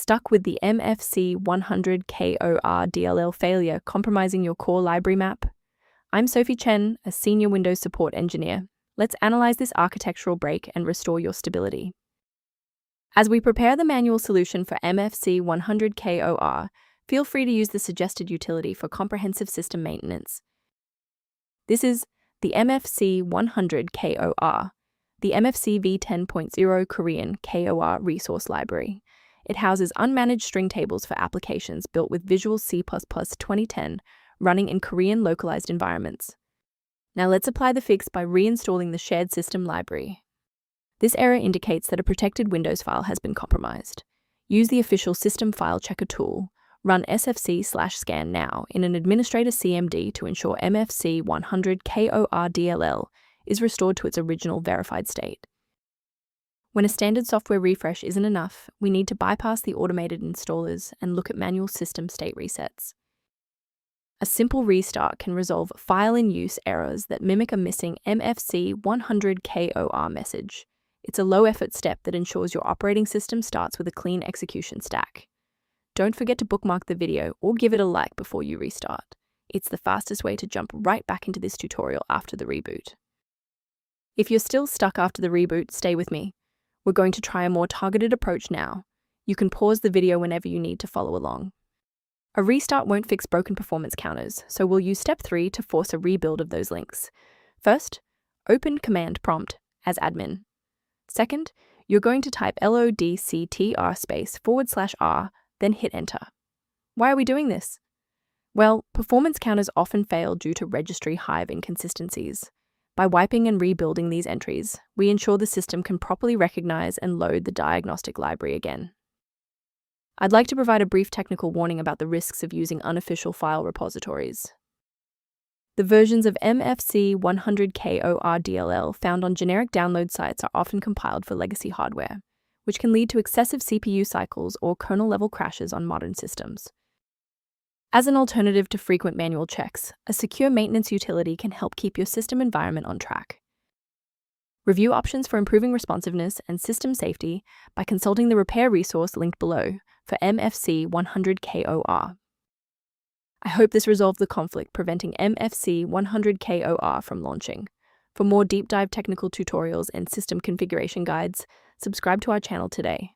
Stuck with the mfc100kor.dll failure compromising your core library map? I'm Sophie Chen, a senior Windows support engineer. Let's analyze this architectural break and restore your stability. As we prepare the manual solution for mfc100kor, feel free to use the suggested utility for comprehensive system maintenance. This is the mfc100kor, the MFC 10.0 Korean KOR Resource Library. It houses unmanaged string tables for applications built with Visual C++ 2010 running in Korean localized environments. Now let's apply the fix by reinstalling the shared system library. This error indicates that a protected Windows file has been compromised. Use the official System File Checker tool. Run sfc/scannow in an administrator CMD to ensure mfc100kor.dll is restored to its original verified state. When a standard software refresh isn't enough, we need to bypass the automated installers and look at manual system state resets. A simple restart can resolve file-in-use errors that mimic a missing mfc100kor message. It's a low-effort step that ensures your operating system starts with a clean execution stack. Don't forget to bookmark the video or give it a like before you restart. It's the fastest way to jump right back into this tutorial after the reboot. If you're still stuck after the reboot, stay with me. We're going to try a more targeted approach now. You can pause the video whenever you need to follow along. A restart won't fix broken performance counters, so we'll use step 3 to force a rebuild of those links. First, open command prompt as admin. Second, you're going to type locktr/r, then hit enter. Why are we doing this? Well, performance counters often fail due to registry hive inconsistencies. By wiping and rebuilding these entries, we ensure the system can properly recognize and load the diagnostic library again. I'd like to provide a brief technical warning about the risks of using unofficial file repositories. The versions of mfc100kor.dll found on generic download sites are often compiled for legacy hardware, which can lead to excessive CPU cycles or kernel-level crashes on modern systems. As an alternative to frequent manual checks, a secure maintenance utility can help keep your system environment on track. Review options for improving responsiveness and system safety by consulting the repair resource linked below for mfc100kor. I hope this resolved the conflict preventing mfc100kor from launching. For more deep dive technical tutorials and system configuration guides, subscribe to our channel today.